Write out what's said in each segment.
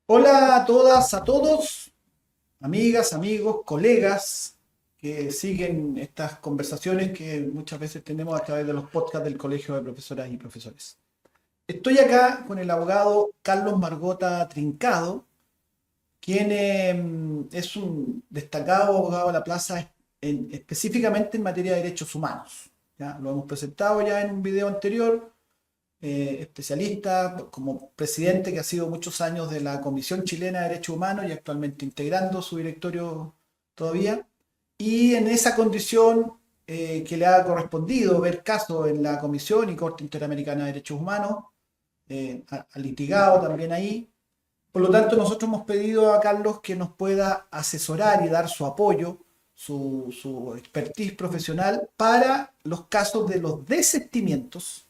Hola a todas, a todos, amigas, amigos, colegas que siguen estas conversaciones que muchas veces tenemos a través de los podcasts del Colegio de Profesoras y Profesores. Estoy acá con el abogado Carlos Margota Trincado, quien es un destacado abogado de la plaza específicamente en materia de derechos humanos. ¿Ya? Lo hemos presentado ya en un video anterior, especialista, como presidente que ha sido muchos años de la Comisión Chilena de Derechos Humanos y actualmente integrando su directorio todavía. Y en esa condición que le ha correspondido ver casos en la Comisión y Corte Interamericana de Derechos Humanos, ha litigado también ahí. Por lo tanto, nosotros hemos pedido a Carlos que nos pueda asesorar y dar su apoyo, su expertise profesional para los casos de los desistimientos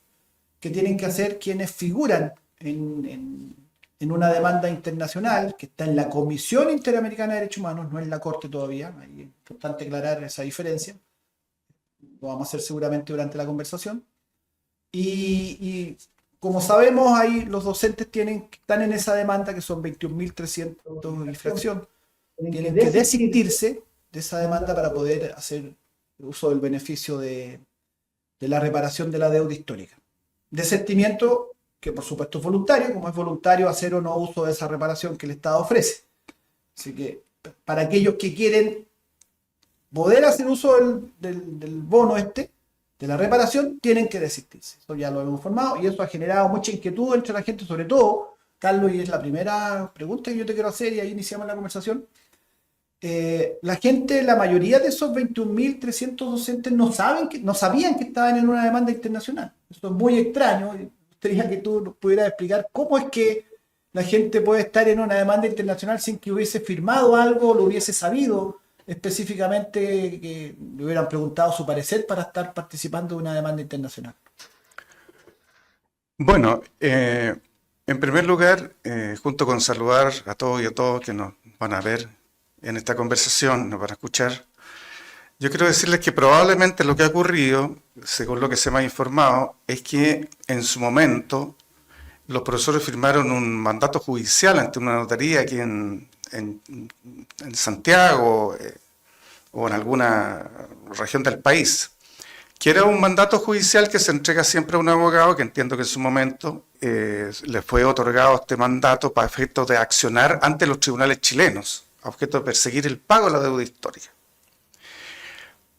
que tienen que hacer quienes figuran en una demanda internacional que está en la Comisión Interamericana de Derechos Humanos, no en la Corte todavía. Es importante aclarar esa diferencia. Lo vamos a hacer seguramente durante la conversación. Y como sabemos, ahí los docentes están en esa demanda, que son 21.300 y fracción. Tienen que desistirse de esa demanda para poder hacer uso del beneficio de la reparación de la deuda histórica. Desistimiento que por supuesto es voluntario, como es voluntario hacer o no uso de esa reparación que el Estado ofrece. Así que para aquellos que quieren poder hacer uso del bono de la reparación, tienen que desistirse. Eso ya lo hemos informado y eso ha generado mucha inquietud entre la gente, sobre todo, Carlos, y es la primera pregunta que yo te quiero hacer y ahí iniciamos la conversación. La gente, la mayoría de esos 21.300 docentes no sabían que estaban en una demanda internacional. Eso es muy extraño. Me gustaría que tú nos pudieras explicar cómo es que la gente puede estar en una demanda internacional sin que hubiese firmado algo, lo hubiese sabido específicamente, que le hubieran preguntado su parecer para estar participando de una demanda internacional. Bueno, en primer lugar, junto con saludar a todos y a todos que nos van a ver en esta conversación, nos van a escuchar, yo quiero decirles que probablemente lo que ha ocurrido, según lo que se me ha informado, es que en su momento los profesores firmaron un mandato judicial ante una notaría aquí en Santiago o en alguna región del país, que era un mandato judicial que se entrega siempre a un abogado, que entiendo que en su momento le fue otorgado este mandato para efectos de accionar ante los tribunales chilenos, a objeto de perseguir el pago de la deuda histórica.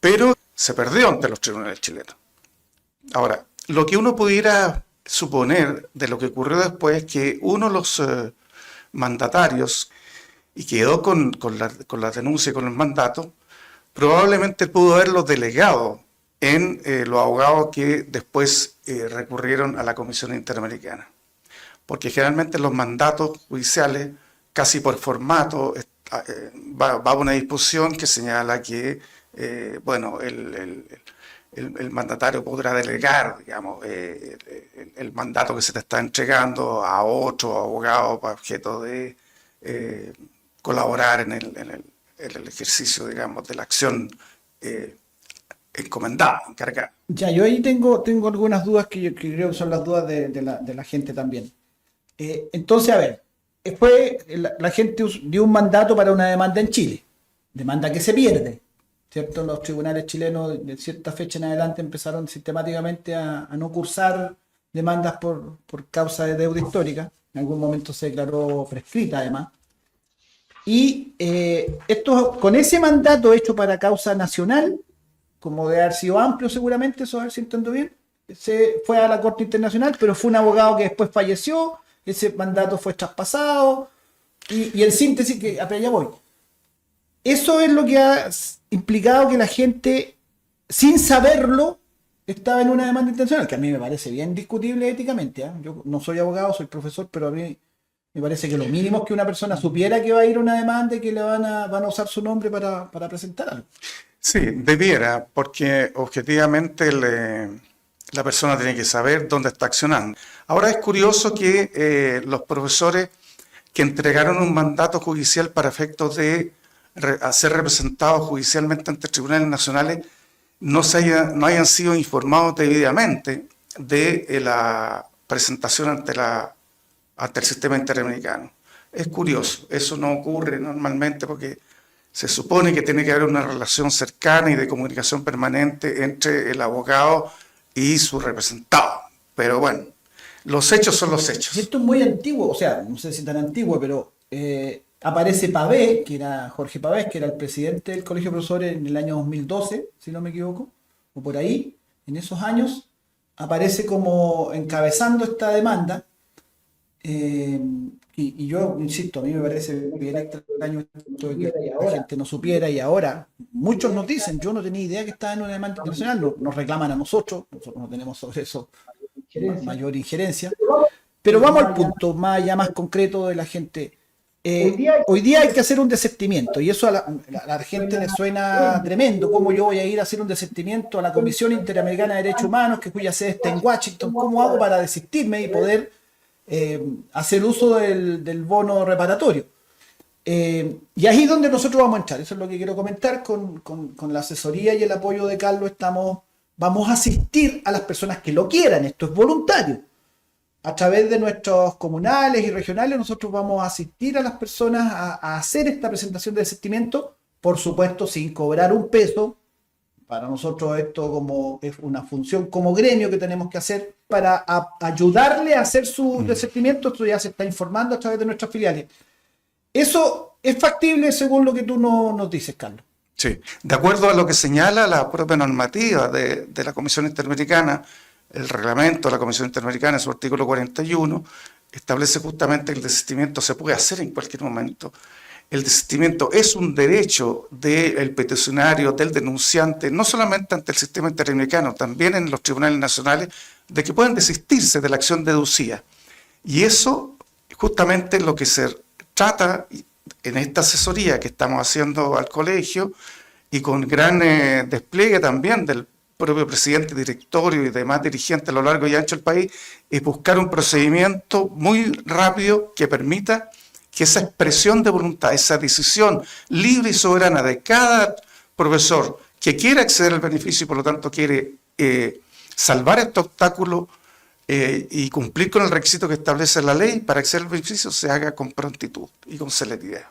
Pero se perdió ante los tribunales chilenos. Ahora, lo que uno pudiera suponer de lo que ocurrió después es que uno de los mandatarios, y quedó con la denuncia y con el mandato, probablemente pudo haberlo delegado en los abogados que después recurrieron a la Comisión Interamericana. Porque generalmente los mandatos judiciales, casi por formato, va una disposición que señala que bueno, el mandatario podrá delegar, digamos, el mandato que se le está entregando a otro abogado para objeto de colaborar en el ejercicio, digamos, de la acción encomendada, encargada. Ya, yo ahí tengo algunas dudas que creo que son las dudas de la gente también. Entonces, a ver, la gente dio un mandato para una demanda en Chile, demanda que se pierde, ¿cierto? Los tribunales chilenos de cierta fecha en adelante empezaron sistemáticamente a no cursar demandas por causa de deuda histórica, en algún momento se declaró prescrita además, y con ese mandato hecho para causa nacional, como de haber sido amplio seguramente, eso a ver si entiendo bien, se fue a la Corte Internacional, pero fue un abogado que después falleció, ese mandato fue traspasado, y en síntesis, que allá voy. Eso es lo que ha implicado que la gente, sin saberlo, estaba en una demanda internacional, que a mí me parece bien discutible éticamente. ¿Eh? Yo no soy abogado, soy profesor, pero a mí me parece que lo mínimo es que una persona supiera que va a ir a una demanda y que le van a usar su nombre para presentar algo. Sí, debiera, porque objetivamente la persona tiene que saber dónde está accionando. Ahora es curioso que los profesores que entregaron un mandato judicial para efectos de ser representados judicialmente ante tribunales nacionales no hayan sido informados debidamente de la presentación ante el sistema interamericano. Es curioso, eso no ocurre normalmente porque se supone que tiene que haber una relación cercana y de comunicación permanente entre el abogado y su representado. Pero bueno, los hechos son los Y hechos. esto es muy antiguo, o sea, no sé si tan antiguo, pero aparece Pavé, que era Jorge Pavés, que era el presidente del Colegio de Profesores en el año 2012, si no me equivoco, o por ahí, en esos años, aparece como encabezando esta demanda. eh, y yo insisto, a mí me parece bien extraño esto de que la gente no supiera y ahora muchos nos dicen, yo no tenía idea que estaba en una demanda internacional, nos reclaman a nosotros no tenemos sobre eso mayor injerencia. Pero vamos al punto más allá más concreto de la gente. Hoy día hay que hacer un desistimiento y eso a la gente le suena tremendo. ¿Cómo yo voy a ir a hacer un desistimiento a la Comisión Interamericana de Derechos Humanos, que cuya sede está en Washington? ¿Cómo hago para desistirme y poder hacer uso del bono reparatorio? Y ahí es donde nosotros vamos a entrar. Eso es lo que quiero comentar con la asesoría y el apoyo de Carlos. Vamos a asistir a las personas que lo quieran. Esto es voluntario. A través de nuestros comunales y regionales, nosotros vamos a asistir a las personas a hacer esta presentación de desistimiento, por supuesto, sin cobrar un peso. Para nosotros esto como es una función como gremio que tenemos que hacer para ayudarle a hacer su desistimiento. Esto ya se está informando a través de nuestras filiales. Eso es factible según lo que tú nos dices, Carlos. Sí, de acuerdo a lo que señala la propia normativa de la Comisión Interamericana, el reglamento de la Comisión Interamericana, en su artículo 41, establece justamente que el desistimiento se puede hacer en cualquier momento. El desistimiento es un derecho del peticionario, del denunciante, no solamente ante el sistema interamericano, también en los tribunales nacionales, de que pueden desistirse de la acción deducida. Y eso justamente es lo que se trata en esta asesoría que estamos haciendo al colegio y con gran despliegue también del propio presidente, directorio y demás dirigentes a lo largo y ancho del país, es buscar un procedimiento muy rápido que permita que esa expresión de voluntad, esa decisión libre y soberana de cada profesor que quiere acceder al beneficio y por lo tanto quiere salvar este obstáculo y cumplir con el requisito que establece la ley para acceder al beneficio, se haga con prontitud y con celeridad.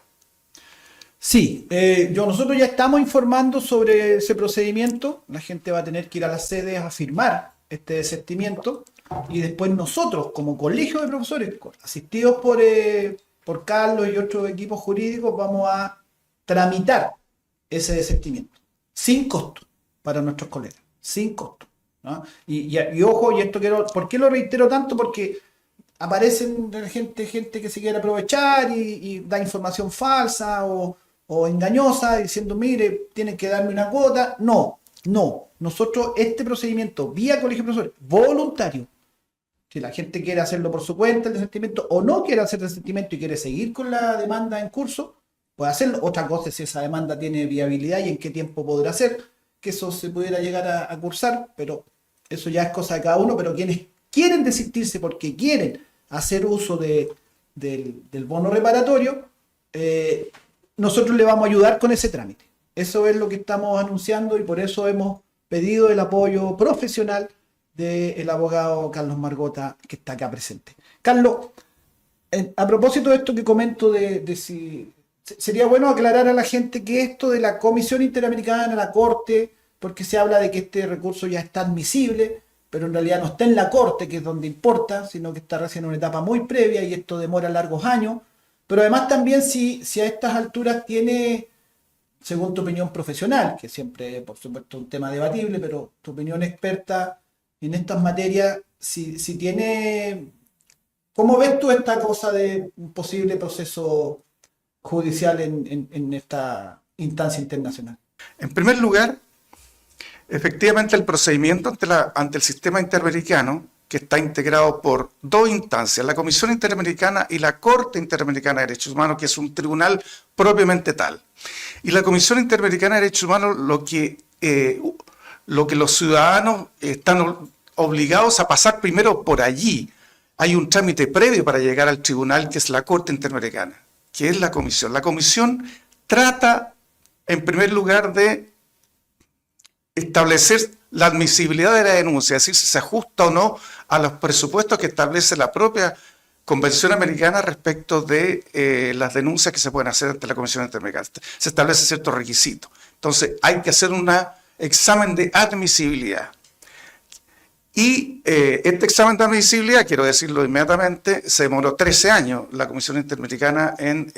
Sí, nosotros ya estamos informando sobre ese procedimiento. La gente va a tener que ir a las sedes a firmar este desistimiento y después nosotros, como colegio de profesores, asistidos por Carlos y otros equipos jurídicos, vamos a tramitar ese desistimiento sin costo para nuestros colegas, sin costo, ¿no? Y ojo, y esto ¿por qué lo reitero tanto? Porque aparecen gente que se quiere aprovechar y da información falsa o engañosa diciendo, mire, tienen que darme una cuota. No. Nosotros este procedimiento vía colegio de profesores voluntario, si la gente quiere hacerlo por su cuenta, el desistimiento, o no quiere hacer desistimiento y quiere seguir con la demanda en curso, puede hacerlo. Otra cosa es si esa demanda tiene viabilidad y en qué tiempo podrá ser, que eso se pudiera llegar a cursar, pero eso ya es cosa de cada uno. Pero quienes quieren desistirse porque quieren hacer uso del bono reparatorio, nosotros le vamos a ayudar con ese trámite. Eso es lo que estamos anunciando y por eso hemos pedido el apoyo profesional del abogado Carlos Margota, que está acá presente. Carlos, a propósito de esto que comento de si sería bueno aclarar a la gente que esto de la Comisión Interamericana, la Corte, porque se habla de que este recurso ya está admisible, pero en realidad no está en la Corte, que es donde importa, sino que está recién en una etapa muy previa y esto demora largos años. Pero además también si a estas alturas tiene, según tu opinión profesional, que siempre, por supuesto, un tema debatible, pero tu opinión experta en estas materias, si tiene, ¿cómo ves tú esta cosa de un posible proceso judicial en esta instancia internacional? En primer lugar, efectivamente el procedimiento ante el sistema interamericano, que está integrado por dos instancias, la Comisión Interamericana y la Corte Interamericana de Derechos Humanos, que es un tribunal propiamente tal. Y la Comisión Interamericana de Derechos Humanos, lo que los ciudadanos están obligados a pasar primero por allí. Hay un trámite previo para llegar al tribunal, que es la Corte Interamericana, que es la Comisión. La Comisión trata, en primer lugar, de establecer la admisibilidad de la denuncia, es decir, si se ajusta o no a los presupuestos que establece la propia Convención Americana respecto de las denuncias que se pueden hacer ante la Comisión Interamericana. Se establece ciertos requisitos. Entonces, hay que hacer un examen de admisibilidad. Y este examen de admisibilidad, quiero decirlo inmediatamente, se demoró 13 años la Comisión Interamericana en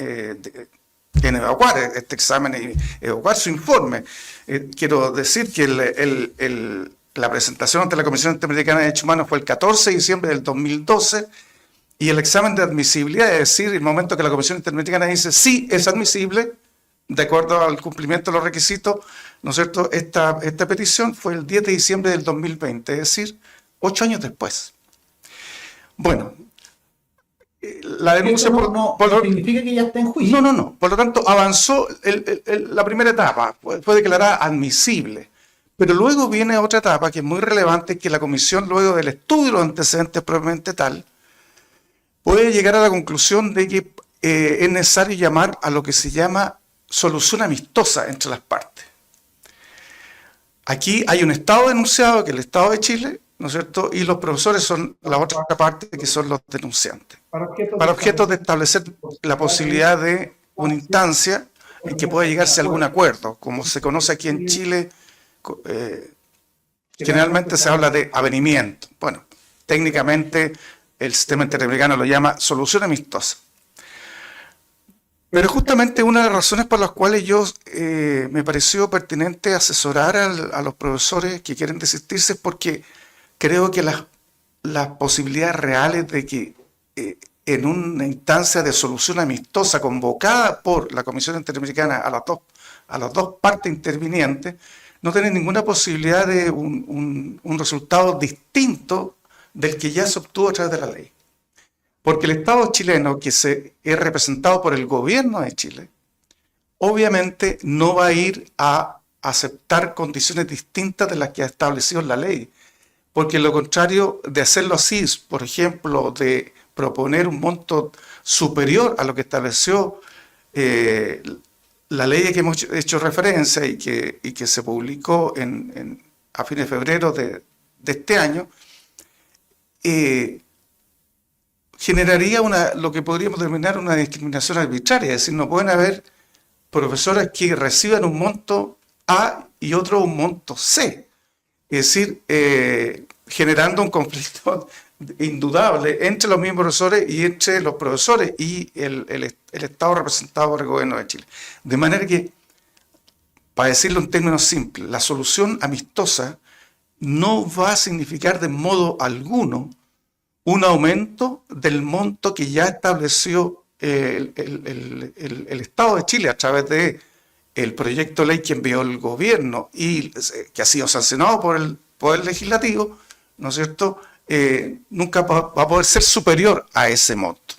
evacuar este examen y evacuar su informe. Quiero decir que la presentación ante la Comisión Interamericana de Derechos Humanos fue el 14 de diciembre del 2012, y el examen de admisibilidad, es decir, el momento que la Comisión Interamericana dice sí, es admisible, de acuerdo al cumplimiento de los requisitos, ¿no es cierto? Esta petición fue el 10 de diciembre del 2020, es decir, 8 años después. Bueno, la denuncia... No significa que ya está en juicio. No. Por lo tanto, avanzó la primera etapa, fue declarada admisible. Pero luego viene otra etapa que es muy relevante, que la comisión, luego del estudio de los antecedentes propiamente tal, puede llegar a la conclusión de que es necesario llamar a lo que se llama solución amistosa entre las partes. Aquí hay un Estado denunciado, que es el Estado de Chile, ¿no es cierto? Y los profesores son la otra parte, que son los denunciantes. Para objetos de establecer la posibilidad de una instancia en que pueda llegarse a algún acuerdo. Como se conoce aquí en Chile, generalmente se habla de avenimiento. Bueno, técnicamente el sistema interamericano lo llama solución amistosa. Pero justamente una de las razones por las cuales me pareció pertinente asesorar a los profesores que quieren desistirse es porque creo que las posibilidades reales de que en una instancia de solución amistosa convocada por la Comisión Interamericana a las dos partes intervinientes no tienen ninguna posibilidad de un resultado distinto del que ya se obtuvo a través de la ley. Porque el Estado chileno, que es representado por el gobierno de Chile, obviamente no va a ir a aceptar condiciones distintas de las que ha establecido la ley. Porque lo contrario de hacerlo así, por ejemplo, de proponer un monto superior a lo que estableció la ley a que hemos hecho referencia y que se publicó a fines de febrero de este año, generaría lo que podríamos denominar una discriminación arbitraria. Es decir, no pueden haber profesores que reciban un monto A y otro un monto C. Es decir, generando un conflicto indudable entre los mismos profesores y entre los profesores y el Estado representado por el gobierno de Chile. De manera que, para decirlo en términos simples, la solución amistosa no va a significar de modo alguno un aumento del monto que ya estableció el Estado de Chile a través del proyecto de ley que envió el gobierno y que ha sido sancionado por el Poder Legislativo, ¿no es cierto? Nunca va a poder ser superior a ese monto.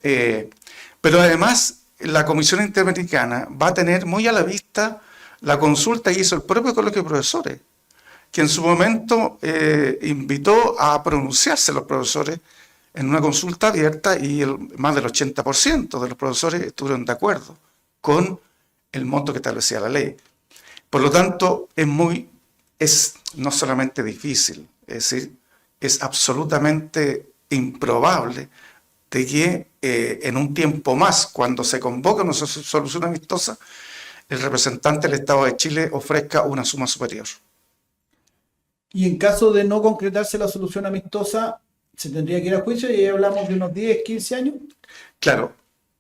Pero además, la Comisión Interamericana va a tener muy a la vista la consulta que hizo el propio Colegio de Profesores, que en su momento invitó a pronunciarse los profesores en una consulta abierta y más del 80% de los profesores estuvieron de acuerdo con el monto que establecía la ley. Por lo tanto, es no solamente difícil, es decir, es absolutamente improbable de que en un tiempo más, cuando se convoque una solución amistosa, el representante del Estado de Chile ofrezca una suma superior. Y en caso de no concretarse la solución amistosa, ¿se tendría que ir a juicio? Y ahí hablamos de unos 10, 15 años. Claro.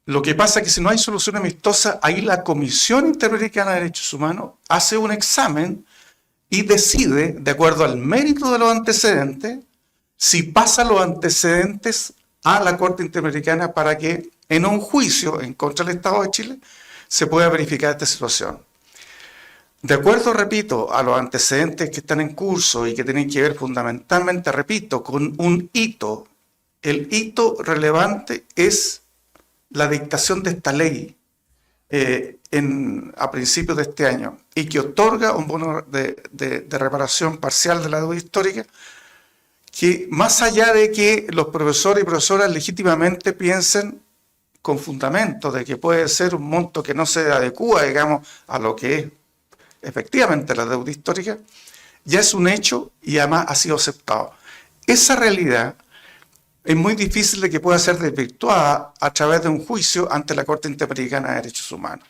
Lo que pasa es que si no hay solución amistosa, ahí la Comisión Interamericana de Derechos Humanos hace un examen y decide, de acuerdo al mérito de los antecedentes, si pasa los antecedentes a la Corte Interamericana para que en un juicio en contra del Estado de Chile se pueda verificar esta situación. De acuerdo, repito, a los antecedentes que están en curso y que tienen que ver fundamentalmente, repito, con un hito. El hito relevante es la dictación de esta ley a principios de este año y que otorga un bono de reparación parcial de la deuda histórica que, más allá de que los profesores y profesoras legítimamente piensen con fundamento de que puede ser un monto que no se adecúa, digamos, a lo que es efectivamente la deuda histórica, ya es un hecho y además ha sido aceptado. Esa realidad es muy difícil de que pueda ser desvirtuada a través de un juicio ante la Corte Interamericana de Derechos Humanos.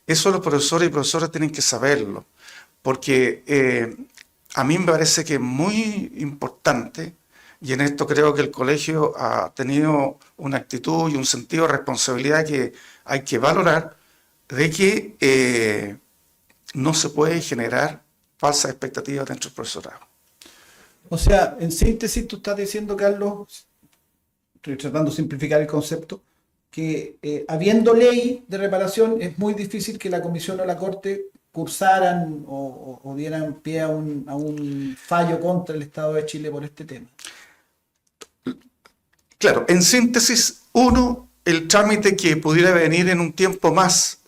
Eso los profesores y profesoras tienen que saberlo, porque a mí me parece que es muy importante, y en esto creo que el colegio ha tenido una actitud y un sentido de responsabilidad que hay que valorar, de que no se puede generar falsas expectativas dentro del profesorado. O sea, en síntesis, tú estás diciendo, Carlos, estoy tratando de simplificar el concepto, que habiendo ley de reparación es muy difícil que la comisión o la corte cursaran o dieran pie a un fallo contra el Estado de Chile por este tema. Claro, en síntesis, uno, el trámite que pudiera venir en un tiempo más,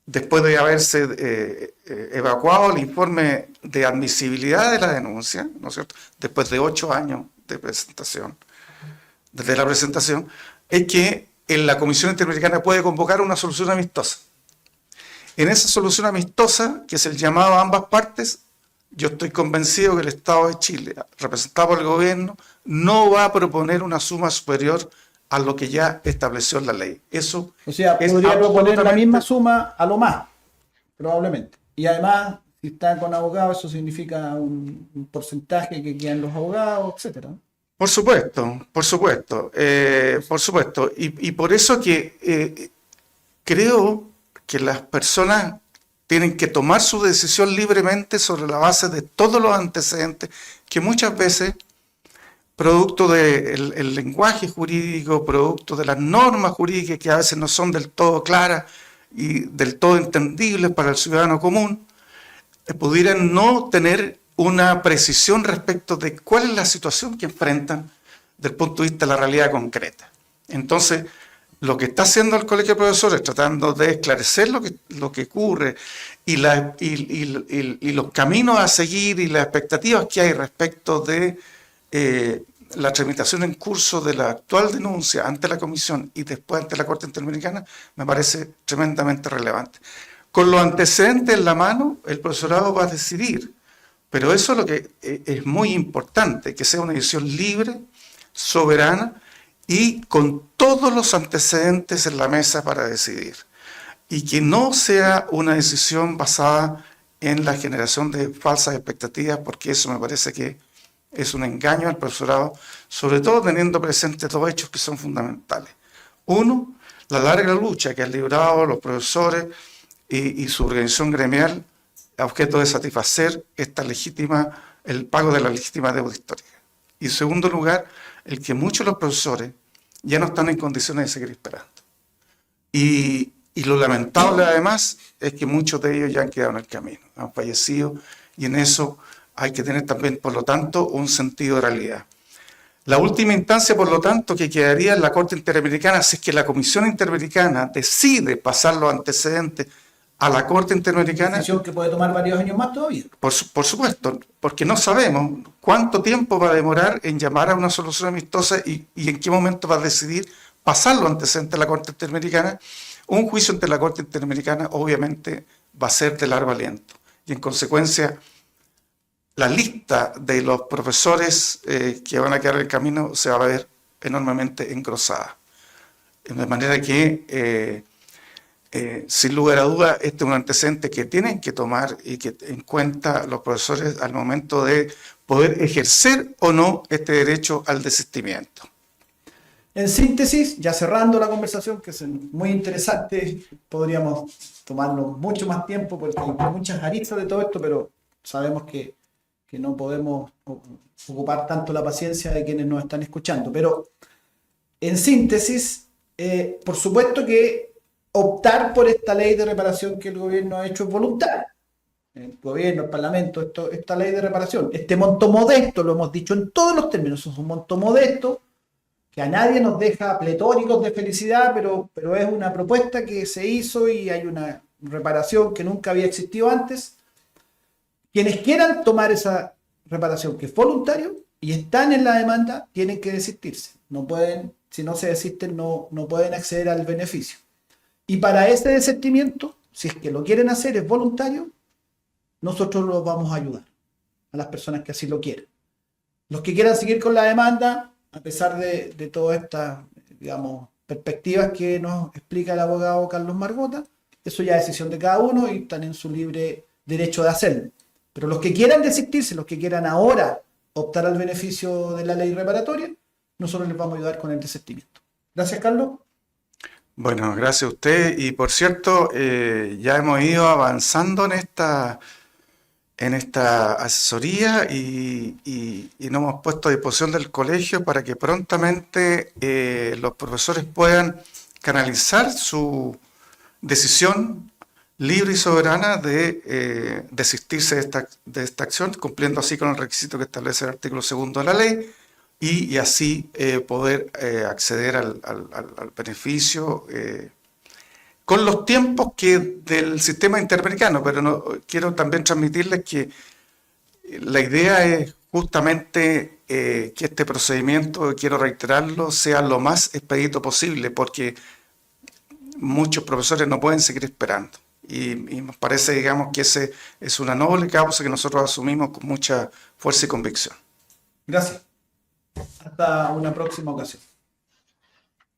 después de haberse evacuado el informe de admisibilidad de la denuncia, ¿no es cierto?, después de 8 años de presentación, desde la presentación, es que en la Comisión Interamericana puede convocar una solución amistosa. En esa solución amistosa, que es el llamado a ambas partes, yo estoy convencido que el Estado de Chile, representado por el gobierno, no va a proponer una suma superior a lo que ya estableció la ley. Eso O sea, es podría proponer la absolutamente- misma suma a lo más, probablemente. Y además, si está con abogados, eso significa un porcentaje que quedan los abogados, etcétera. Por supuesto, por supuesto, por supuesto. Y por eso que creo que las personas tienen que tomar su decisión libremente sobre la base de todos los antecedentes que muchas veces, producto del lenguaje jurídico, producto de las normas jurídicas que a veces no son del todo claras y del todo entendibles para el ciudadano común, pudieran no tener una precisión respecto de cuál es la situación que enfrentan desde el punto de vista de la realidad concreta. Entonces, lo que está haciendo el Colegio de Profesores, tratando de esclarecer lo que ocurre y los caminos a seguir y las expectativas que hay respecto de la tramitación en curso de la actual denuncia ante la Comisión y después ante la Corte Interamericana, me parece tremendamente relevante. Con los antecedentes en la mano, el profesorado va a decidir, pero eso es lo que es muy importante, que sea una decisión libre, soberana y con todos los antecedentes en la mesa para decidir. Y que no sea una decisión basada en la generación de falsas expectativas, porque eso me parece que es un engaño al profesorado, sobre todo teniendo presentes dos hechos que son fundamentales. Uno, la larga lucha que han librado los profesores y su organización gremial a objeto de satisfacer el pago de la legítima deuda histórica. Y en segundo lugar, el que muchos de los profesores ya no están en condiciones de seguir esperando. Y lo lamentable además es que muchos de ellos ya han quedado en el camino, han fallecido, y en eso hay que tener también, por lo tanto, un sentido de realidad. La última instancia, por lo tanto, que quedaría en la Corte Interamericana, si es que la Comisión Interamericana decide pasar los antecedentes a la Corte Interamericana. Decisión que puede tomar varios años más todavía. Por supuesto, porque no sabemos cuánto tiempo va a demorar en llamar a una solución amistosa y en qué momento va a decidir pasar los antecedentes a la Corte Interamericana. Un juicio ante la Corte Interamericana obviamente va a ser de largo aliento y en consecuencia la lista de los profesores que van a quedar en el camino se va a ver enormemente engrosada. De manera que sin lugar a duda, este es un antecedente que tienen que tomar y que en cuenta los profesores al momento de poder ejercer o no este derecho al desistimiento. En síntesis, ya cerrando la conversación, que es muy interesante, podríamos tomarnos mucho más tiempo porque hay muchas aristas de todo esto, pero sabemos que no podemos ocupar tanto la paciencia de quienes nos están escuchando. Pero en síntesis, por supuesto que optar por esta ley de reparación que el gobierno ha hecho es voluntario. El gobierno, el parlamento, esta ley de reparación, este monto modesto, lo hemos dicho en todos los términos, es un monto modesto que a nadie nos deja pletóricos de felicidad, pero es una propuesta que se hizo y hay una reparación que nunca había existido antes. Quienes quieran tomar esa reparación, que es voluntario, y están en la demanda, tienen que desistirse. No pueden, si no se desisten, no pueden acceder al beneficio. Y para ese desistimiento, si es que lo quieren hacer, es voluntario, nosotros los vamos a ayudar a las personas que así lo quieran. Los que quieran seguir con la demanda, a pesar de todas estas, digamos, perspectivas que nos explica el abogado Carlos Margota. Eso ya es decisión de cada uno y están en su libre derecho de hacerlo. Pero los que quieran desistirse, los que quieran ahora optar al beneficio de la ley reparatoria, nosotros les vamos a ayudar con el desistimiento. Gracias, Carlos. Bueno, gracias a usted. Y por cierto, ya hemos ido avanzando en esta asesoría y nos hemos puesto a disposición del colegio para que prontamente los profesores puedan canalizar su decisión libre y soberana de desistirse de esta acción, cumpliendo así con el requisito que establece el artículo 2 de la ley y así poder acceder al beneficio con los tiempos del sistema interamericano, pero quiero también transmitirles que la idea es justamente que este procedimiento, quiero reiterarlo, sea lo más expedito posible, porque muchos profesores no pueden seguir esperando. Y nos parece, digamos, que ese es una noble causa que nosotros asumimos con mucha fuerza y convicción. Gracias. Hasta una próxima ocasión.